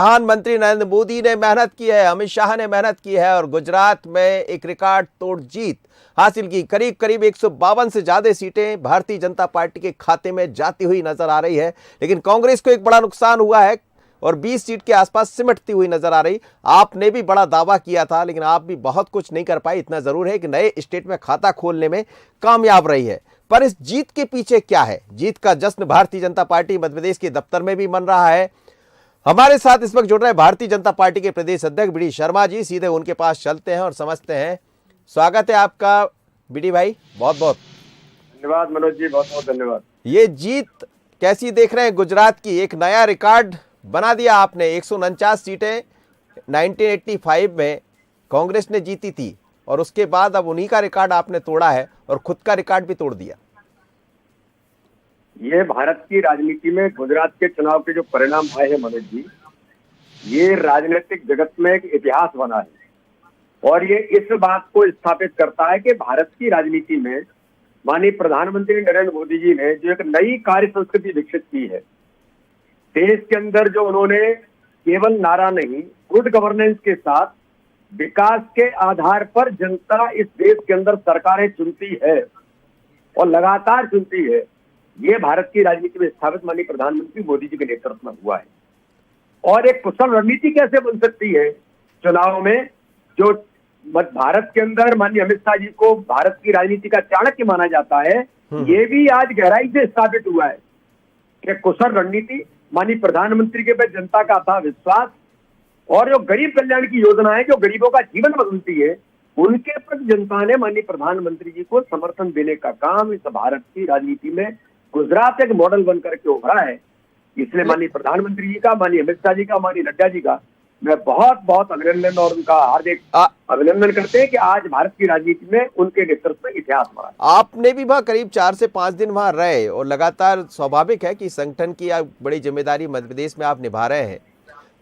प्रधानमंत्री नरेंद्र मोदी ने मेहनत की है, अमित शाह ने मेहनत की है और गुजरात में एक रिकॉर्ड तोड़ जीत हासिल की। करीब करीब 152 से ज्यादा सीटें भारतीय जनता पार्टी के खाते में जाती हुई नजर आ रही है। लेकिन कांग्रेस को एक बड़ा नुकसान हुआ है और 20 सीट के आसपास सिमटती हुई नजर आ रही। आपने भी बड़ा दावा किया था, लेकिन आप भी बहुत कुछ नहीं कर पाई। इतना जरूर है कि नए स्टेट में खाता खोलने में कामयाब रही है। पर इस जीत के पीछे क्या है? जीत का जश्न भारतीय जनता पार्टी मध्य प्रदेश के दफ्तर में भी मन रहा है। हमारे साथ इस वक्त जुड़ रहे भारतीय जनता पार्टी के प्रदेश अध्यक्ष बीडी शर्मा जी, सीधे उनके पास चलते हैं और समझते हैं। स्वागत है आपका बीडी भाई, बहुत बहुत धन्यवाद मनोज जी, बहुत बहुत धन्यवाद। ये जीत कैसी देख रहे हैं? गुजरात की एक नया रिकॉर्ड बना दिया आपने। 149 सीटें 1985 में कांग्रेस ने जीती थी और उसके बाद अब उन्हीं का रिकॉर्ड आपने तोड़ा है और खुद का रिकॉर्ड भी तोड़ दिया। ये भारत की राजनीति में गुजरात के चुनाव के जो परिणाम आए हैं मनोज जी, ये राजनीतिक जगत में एक इतिहास बना है और ये इस बात को स्थापित करता है कि भारत की राजनीति में माननीय प्रधानमंत्री नरेंद्र मोदी जी ने जो एक नई कार्य संस्कृति विकसित की है, देश के अंदर जो उन्होंने केवल नारा नहीं, गुड गवर्नेंस के साथ विकास के आधार पर जनता इस देश के अंदर सरकारें चुनती है और लगातार चुनती है, ये भारत की राजनीति में स्थापित माननीय प्रधानमंत्री मोदी जी के नेतृत्व में हुआ है। और एक कुशल रणनीति कैसे बन सकती है चुनाव में, जो भारत के अंदर माननीय अमित शाह जी को भारत की राजनीति का चाणक्य माना जाता है, ये भी आज गहराई से स्थापित हुआ है कि कुशल रणनीति, माननीय प्रधानमंत्री के प्रति जनता का अथाह विश्वास और जो गरीब कल्याण की योजना है, जो गरीबों का जीवन बदलती है, उनके प्रति जनता ने माननीय प्रधानमंत्री जी को समर्थन देने का काम इस भारत की राजनीति में गुजरात एक मॉडल बनकर के उभरा है। इसलिए माननीय प्रधानमंत्री जी का, माननीय अमित शाह जी का, माननीय नड्डा जी का मैं बहुत बहुत अभिनंदन और उनका हार्दिक अभिनंदन करते हैं कि आज भारत की राजनीति में उनके नेतृत्व में इतिहास बना। आपने भी वहां करीब 4 से 5 दिन वहां रहे और लगातार स्वाभाविक है कि संगठन की बड़ी जिम्मेदारी मध्य प्रदेश में आप निभा रहे हैं।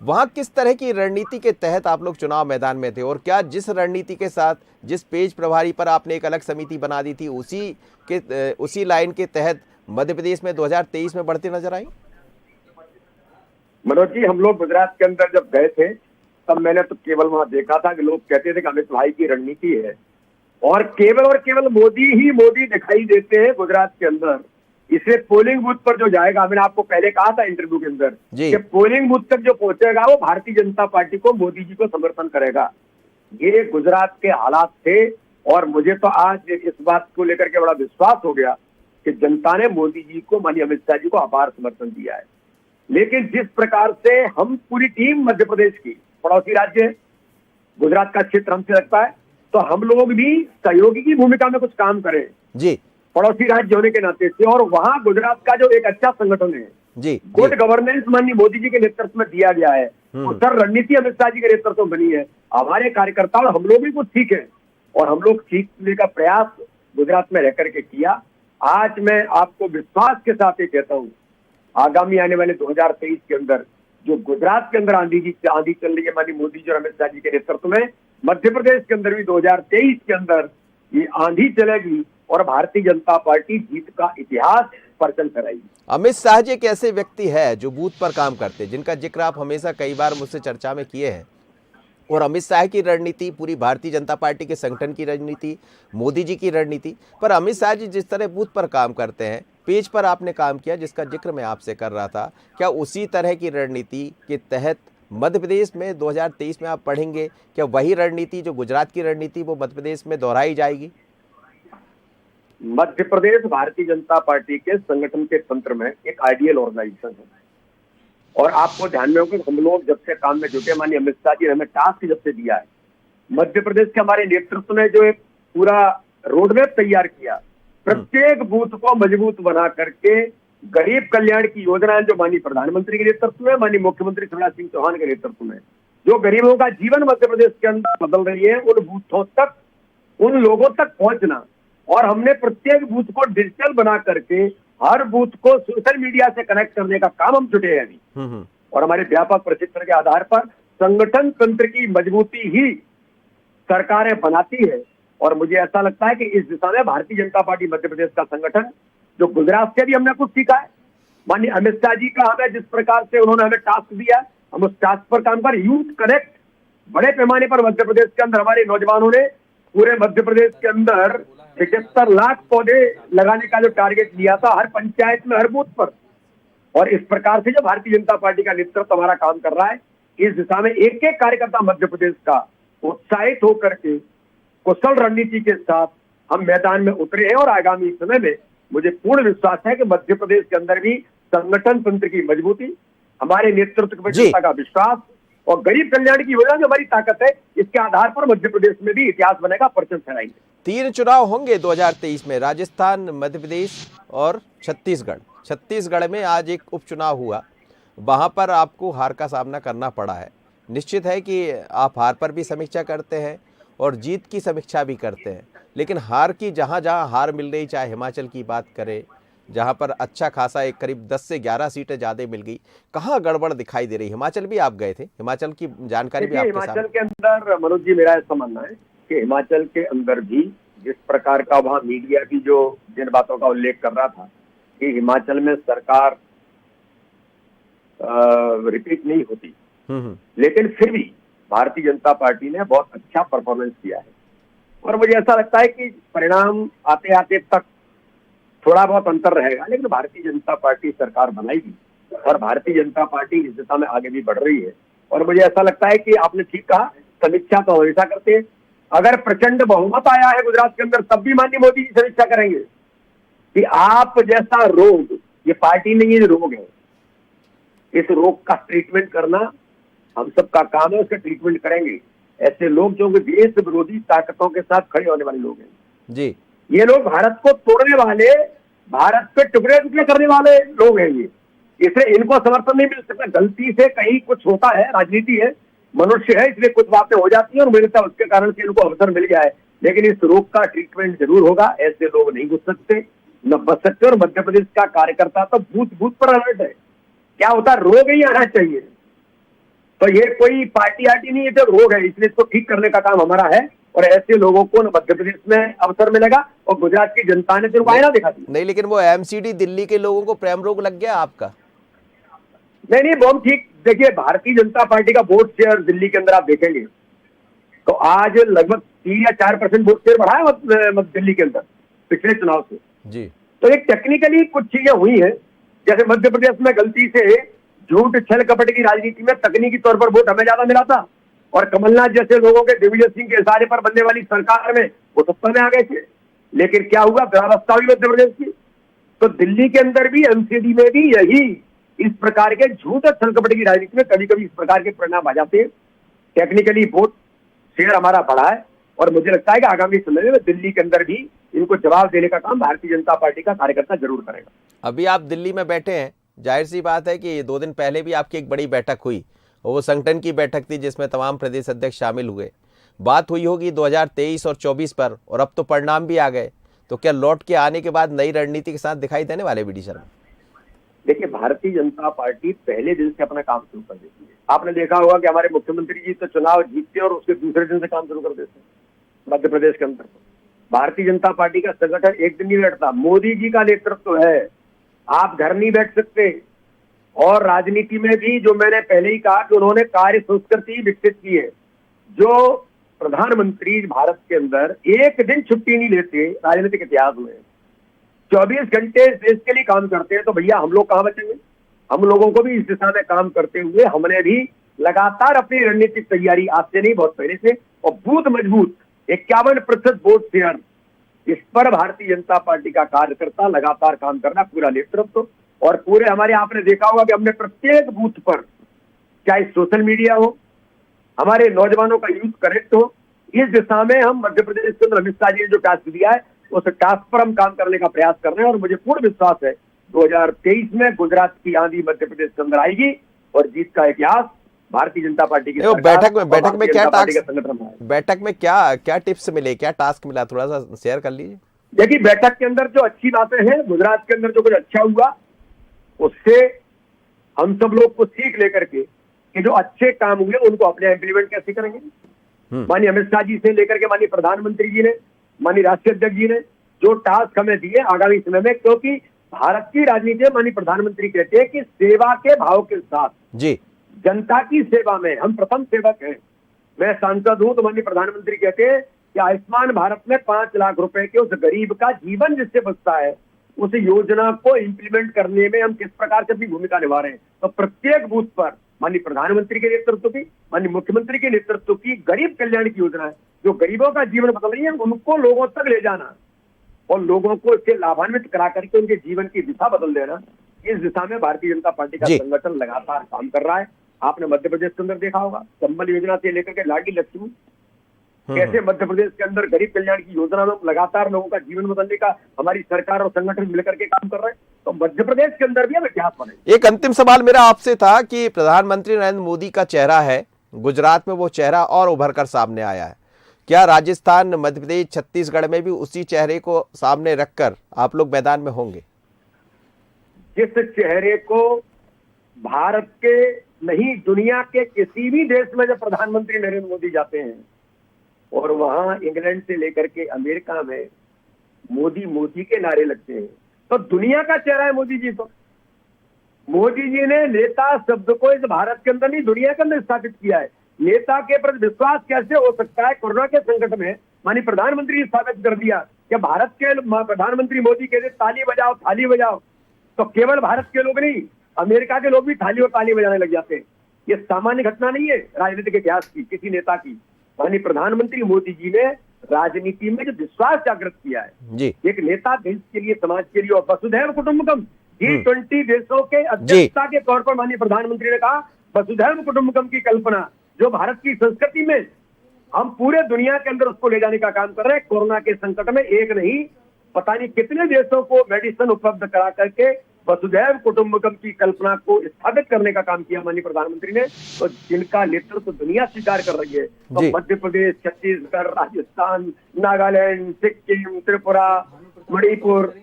वहां किस तरह की रणनीति के तहत आप लोग चुनाव मैदान में थे और क्या जिस रणनीति के साथ, जिस पेज प्रभारी पर आपने एक अलग समिति बना दी थी, उसी लाइन के तहत मध्य प्रदेश में 2023 में बढ़ते नजर आई? मनोज जी, हम लोग गुजरात के अंदर जब गए थे तब मैंने तो केवल वहां देखा था कि लोग कहते थे कि अमित भाई की रणनीति है और केवल मोदी ही मोदी दिखाई देते हैं गुजरात के अंदर। इसलिए पोलिंग बूथ पर जो जाएगा, मैंने आपको पहले कहा था इंटरव्यू के अंदर कि पोलिंग बूथ तक जो पहुंचेगा वो भारतीय जनता पार्टी को, मोदी जी को समर्थन करेगा। ये गुजरात के हालात थे और मुझे तो आज इस बात को लेकर के बड़ा विश्वास हो गया कि जनता ने मोदी जी को, माननीय अमित शाह जी को अपार समर्थन दिया है। लेकिन जिस प्रकार से हम पूरी टीम मध्य प्रदेश की, पड़ोसी राज्य गुजरात का क्षेत्र हमसे लगता है, तो हम लोग भी सहयोगी की भूमिका में कुछ काम करें जी, पड़ोसी राज्य होने के नाते से। और वहां गुजरात का जो एक अच्छा संगठन है जी, गुड गवर्नेंस माननीय मोदी जी के नेतृत्व में दिया गया है, उधर रणनीति अमित शाह जी के नेतृत्व में बनी है। हमारे कार्यकर्ता और हम लोग भी कुछ ठीक है और हम लोग सीखने का प्रयास गुजरात में रह करके किया। आज मैं आपको विश्वास के साथ ये कहता हूँ, आगामी आने वाले 2023 के अंदर जो गुजरात के अंदर आंधी चल रही है माननीय मोदी जी और अमित शाह जी के नेतृत्व में, मध्य प्रदेश के अंदर भी 2023 के अंदर ये आंधी चलेगी और भारतीय जनता पार्टी जीत का इतिहास परचम कराएगी। अमित शाह जी एक ऐसे व्यक्ति है जो बूथ पर काम करते हैं, जिनका जिक्र आप हमेशा कई बार मुझसे चर्चा में किए हैं। और अमित शाह की रणनीति पूरी भारतीय जनता पार्टी के संगठन की रणनीति, मोदी जी की रणनीति, पर अमित शाह जी जिस तरह बूथ पर काम करते हैं, पेज पर आपने काम किया जिसका जिक्र मैं आपसे कर रहा था, क्या उसी तरह की रणनीति के तहत मध्य प्रदेश में 2023 में आप पढ़ेंगे? क्या वही रणनीति जो गुजरात की रणनीति वो मध्य प्रदेश में दोहराई जाएगी? मध्य प्रदेश भारतीय जनता पार्टी के संगठन के तंत्र में एक आइडियल ऑर्गेनाइजेशन है और आपको ध्यान में होगा, हम लोग जब से काम में जुटे, माननीय अमित शाह जी ने हमें टास्क जब से दिया है, मध्य प्रदेश के हमारे नेतृत्व में जो एक पूरा रोडमैप तैयार किया, प्रत्येक बूथ को मजबूत बना करके गरीब कल्याण की योजनाएं जो माननीय प्रधानमंत्री के नेतृत्व में, माननीय मुख्यमंत्री शिवराज सिंह चौहान के नेतृत्व में जो गरीबों का जीवन मध्य प्रदेश के अंदर बदल रही है, उन बूथों तक, उन लोगों तक पहुंचना। और हमने प्रत्येक बूथ को डिजिटल बना करके हर बूथ को सोशल मीडिया से कनेक्ट करने का काम हम जुटे हैं अभी। और हमारे व्यापक प्रशिक्षण के आधार पर संगठन तंत्र की मजबूती ही सरकारें बनाती है और मुझे ऐसा लगता है कि इस दिशा में भारतीय जनता पार्टी मध्य प्रदेश का संगठन, जो गुजरात से भी हमने कुछ सीखा है, माननीय अमित शाह जी का हमें जिस प्रकार से उन्होंने हमें टास्क दिया, हम उस टास्क पर काम कर। यूथ कनेक्ट बड़े पैमाने पर मध्य प्रदेश के अंदर हमारे नौजवानों ने पूरे मध्य प्रदेश के अंदर 75 लाख पौधे लगाने का जो टारगेट लिया था, हर पंचायत में, हर बूथ पर। और इस प्रकार से जो भारतीय जनता पार्टी का नेतृत्व हमारा काम कर रहा है, इस दिशा में एक एक कार्यकर्ता मध्य प्रदेश का उत्साहित होकर के कुशल रणनीति के साथ हम मैदान में उतरे हैं। और आगामी समय में मुझे पूर्ण विश्वास है कि मध्य प्रदेश के अंदर भी संगठन तंत्र की मजबूती, हमारे नेतृत्व पर जनता का विश्वास और गरीब कल्याण की योजना जो हमारी ताकत है, इसके आधार पर मध्य प्रदेश में भी इतिहास बनेगा, परचम फहराएंगे। 3 चुनाव होंगे 2023 में, राजस्थान, मध्य प्रदेश और छत्तीसगढ़। छत्तीसगढ़ में आज एक उपचुनाव हुआ, वहां पर आपको हार का सामना करना पड़ा है। निश्चित है कि आप हार पर भी समीक्षा करते हैं और जीत की समीक्षा भी करते हैं, लेकिन हार की जहां जहां हार मिल रही, चाहे हिमाचल की बात करें जहां पर अच्छा खासा एक करीब 10 से 11 सीटें ज़्यादा मिल गई, कहाँ गड़बड़ दिखाई दे रही? हिमाचल भी आप गए थे, हिमाचल की जानकारी भी आपके साथ। हिमाचल के अंदर मनोज जी, मेरा ऐसा मानना है कि हिमाचल के अंदर भी जिस प्रकार का वहाँ मीडिया की जो जिन बातों का उल्लेख कर रहा था कि हिमाचल में सरकार रिपीट नहीं होती, लेकिन फिर भी भारतीय जनता पार्टी ने बहुत अच्छा परफॉर्मेंस किया है। और मुझे ऐसा लगता है कि परिणाम आते आते तक थोड़ा बहुत अंतर रहेगा, लेकिन भारतीय जनता पार्टी सरकार बनाएगी और भारतीय जनता पार्टी इस दिशा में आगे भी बढ़ रही है। और मुझे ऐसा लगता है कि आपने ठीक कहा, समीक्षा तो हमेशा करते हैं। अगर प्रचंड बहुमत आया है गुजरात के अंदर, तब भी माननीय मोदी जी समीक्षा करेंगे कि आप जैसा रोग, ये पार्टी नहीं, ये रोग है, इस रोग का ट्रीटमेंट करना हम सबका काम है, उसका ट्रीटमेंट करेंगे। ऐसे लोग जो देश विरोधी ताकतों के साथ खड़े होने वाले लोग हैं जी, ये लोग भारत को तोड़ने वाले, भारत पे टुकड़े टुकड़े करने वाले लोग हैं ये, इसलिए इनको समर्थन नहीं मिल सकता। गलती से कहीं कुछ होता है, राजनीति है, मनुष्य है, इसलिए कुछ बातें हो जाती हैं और मेरे उसके कारण से इनको अवसर मिल गया है, लेकिन इस रोग का ट्रीटमेंट जरूर होगा। ऐसे लोग नहीं घुस सकते, न बच सकते। और मध्य प्रदेश का कार्यकर्ता तो बूथ बूथ पर अलर्ट है। क्या होता है, रोग ही आना चाहिए, तो ये कोई पार्टी आर्टी नहीं है, तो रोग है, इसलिए इसको ठीक करने का काम हमारा है। और ऐसे लोगों को मध्य प्रदेश में अवसर मिलेगा और गुजरात की जनता ने सिर्फ आईना दिखा दी। नहीं, लेकिन वो एमसीडी दिल्ली के लोगों को प्रेम रोग लग गया आपका? नहीं, बहुत ठीक। देखिए, भारतीय जनता पार्टी का वोट शेयर दिल्ली के अंदर आप देखेंगे तो आज लगभग 3 या 4% वोट शेयर बढ़ा है दिल्ली के अंदर पिछले चुनाव से जी। तो एक टेक्निकली कुछ चीजें हुई हैं, जैसे मध्य प्रदेश में गलती से झूठ छल कपट की राजनीति में तकनीकी तौर पर वोट हमें ज्यादा मिला था और कमलनाथ जैसे लोगों के दिग्विजय सिंह के इशारे पर बनने वाली सरकार में वो सत्ता में आ गए थे। लेकिन क्या हुआ, दुरावस्था हुई मध्य प्रदेश की। तो दिल्ली के अंदर भी, एमसीडी में भी यही इस प्रकार के झूठ और छल कपट की राजनीति में कभी कभी इस प्रकार के परिणाम आ जाते हैं। टेक्निकली वोट शेयर हमारा बढ़ा है और मुझे लगता है कि आगामी समय में दिल्ली के अंदर भी इनको जवाब देने का काम भारतीय जनता पार्टी का कार्यकर्ता जरूर करेगा। अभी आप दिल्ली में बैठे हैं, जाहिर सी बात है कि 2 दिन पहले भी आपकी एक बड़ी बैठक हुई, वो संगठन की बैठक थी जिसमें तमाम प्रदेश अध्यक्ष शामिल हुए। बात हुई होगी 2023 और 24 पर, और अब तो परिणाम भी आ गए, तो क्या लौट के आने के बाद नई रणनीति के साथ दिखाई देने वाले बीडी शर्मा? देखिए, भारतीय जनता पार्टी पहले दिन से अपना काम शुरू कर देती है। आपने देखा होगा कि हमारे मुख्यमंत्री जी तो चुनाव जीतते और उसके दूसरे दिन से काम शुरू कर देते हैं। मध्य प्रदेश के अंदर भारतीय जनता पार्टी का संगठन एक दिन नहीं बैठता, मोदी जी का नेतृत्व है, आप घर नहीं बैठ सकते। और राजनीति में भी जो मैंने पहले ही कहा कि उन्होंने कार्य संस्कृति विकसित की है, जो प्रधानमंत्री भारत के अंदर एक दिन छुट्टी नहीं लेते राजनीतिक इतिहास में, 24 घंटे देश के लिए काम करते हैं, तो भैया हम लोग कहां बचेंगे? हम लोगों को भी इस दिशा में काम करते हुए हमने भी लगातार अपनी रणनीतिक तैयारी, आज से नहीं बहुत पहले से, और बूथ मजबूत 51% वोट शेयर, इस पर भारतीय जनता पार्टी का कार्यकर्ता लगातार काम करना, पूरा नेतृत्व। और पूरे हमारे, आपने देखा होगा कि हमने प्रत्येक बूथ पर, चाहे सोशल मीडिया हो, हमारे नौजवानों का यूथ कनेक्ट हो, इस दिशा में हम मध्य प्रदेश के अंदर अमित शाह जी ने जो टास्क दिया है उस टास्क पर हम काम करने का प्रयास कर रहे हैं। और मुझे पूर्ण विश्वास है 2023 में गुजरात की आंधी मध्य प्रदेश के अंदर आएगी और जीत का इतिहास भारतीय जनता पार्टी की बैठक में क्या टिप्स मिले, क्या टास्क मिला, थोड़ा सा शेयर कर लीजिए। देखिए, बैठक के अंदर जो अच्छी बातें हैं, गुजरात के अंदर जो कुछ अच्छा हुआ उससे हम सब लोग को सीख लेकर के कि जो अच्छे काम हुए उनको अपने इम्प्लीमेंट कैसे करेंगे। माननीय अमित शाह जी से लेकर के माननीय प्रधानमंत्री जी ने, माननीय राष्ट्रीय अध्यक्ष जी ने जो टास्क हमें दिए आगामी समय में, क्योंकि भारत की राजनीति में माननीय प्रधानमंत्री कहते हैं कि सेवा के भाव के साथ जी जनता की सेवा में हम प्रथम सेवक हैं। मैं सांसद हूं तो माननीय प्रधानमंत्री कहते हैं कि आयुष्मान भारत में 5 लाख रुपए के उस गरीब का जीवन जिससे बचता है, उस योजना को इंप्लीमेंट करने में हम किस प्रकार से अपनी भूमिका निभा रहे हैं। तो प्रत्येक बूथ पर माननीय प्रधानमंत्री के नेतृत्व की, माननीय मुख्यमंत्री के नेतृत्व की गरीब कल्याण की योजना है, जो गरीबों का जीवन बदल रही है, उनको लोगों तक ले जाना और लोगों को इससे लाभान्वित करा करके उनके जीवन की दिशा बदल देना, इस दिशा में भारतीय जनता पार्टी का संगठन लगातार काम कर रहा है। आपने मध्य प्रदेश के अंदर देखा होगा, संबल योजना से लेकर के लाडली लक्ष्मी, कैसे मध्य प्रदेश के अंदर गरीब कल्याण की योजना में लगातार लोगों का जीवन बदलने का हमारी सरकार और संगठन मिलकर के काम कर रहे हैं। तो मध्य प्रदेश के अंदर भी हम इतिहास बने। एक अंतिम सवाल मेरा आपसे था कि प्रधानमंत्री नरेंद्र मोदी का चेहरा है, गुजरात में वो चेहरा और उभर कर सामने आया है। क्या राजस्थान, मध्य प्रदेश, छत्तीसगढ़ में भी उसी चेहरे को सामने रखकर आप लोग मैदान में होंगे? जिस चेहरे को भारत के नहीं, दुनिया के किसी भी देश में जब प्रधानमंत्री नरेंद्र मोदी जाते हैं और वहां इंग्लैंड से लेकर के अमेरिका में मोदी मोदी के नारे लगते हैं, तो दुनिया का चेहरा है मोदी जी। तो मोदी जी ने नेता शब्द को इस भारत के अंदर नहीं, दुनिया के अंदर स्थापित किया है। नेता के प्रति विश्वास कैसे हो सकता है? कोरोना के संकट में माननीय प्रधानमंत्री स्थापित कर दिया कि भारत के प्रधानमंत्री मोदी कहते ताली बजाओ थाली बजाओ, तो केवल भारत के लोग नहीं, अमेरिका के लोग भी थाली और ताली बजाने लग जाते हैं। ये सामान्य घटना नहीं है राजनीतिक इतिहास की, किसी नेता की। माननीय प्रधानमंत्री मोदी जी ने राजनीति में जो विश्वास जागृत किया है जी, एक नेता देश के लिए, समाज के लिए, और वसुधैव कुटुंबकम, G20 देशों के अध्यक्षता के तौर पर माननीय प्रधानमंत्री ने कहा वसुधैव कुटुंबकम की कल्पना जो भारत की संस्कृति में हम पूरे दुनिया के अंदर उसको ले जाने का काम कर रहे हैं। कोरोना के संकट में एक नहीं, पता नहीं कितने देशों को मेडिसिन उपलब्ध करा करके वसुधैव कुटुंबकम की कल्पना को स्थापित करने का काम किया माननीय प्रधानमंत्री ने। तो जिनका नेतृत्व दुनिया स्वीकार कर रही है, तो मध्य प्रदेश, छत्तीसगढ़, राजस्थान, नागालैंड, सिक्किम, त्रिपुरा, मणिपुर,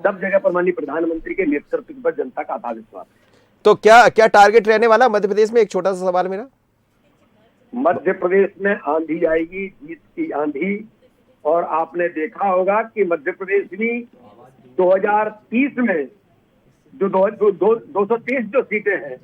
सब जगह पर माननीय प्रधानमंत्री के नेतृत्व पर जनता का आधा विश्वास है। तो क्या क्या टारगेट रहने वाला मध्य प्रदेश में? एक छोटा सा सवाल मेरा। मध्य प्रदेश में आंधी आएगी, जीत की आंधी। और आपने देखा होगा कि मध्य प्रदेश भी 2030 में जो 230 जो सीटें हैं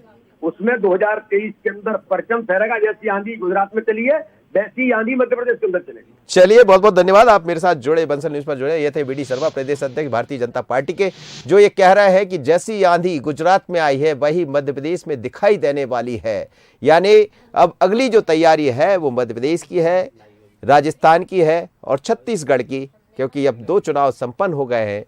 उसमें 2023 के अंदर परचम फहरेगा। जैसी आंधी गुजरात में चली है वैसी आंधी मध्य प्रदेश के अंदर चलेगी। चलिए, बहुत बहुत धन्यवाद, आप मेरे साथ जुड़े, बंसल न्यूज पर जुड़े। ये थे बीडी शर्मा, प्रदेश अध्यक्ष भारतीय जनता पार्टी के, जो ये कह रहा है कि जैसी आंधी गुजरात में आई है वही मध्य प्रदेश में दिखाई देने वाली है। यानी अब अगली जो तैयारी है वो मध्य प्रदेश की है, राजस्थान की है और छत्तीसगढ़ की, क्योंकि अब 2 चुनाव संपन्न हो गए हैं।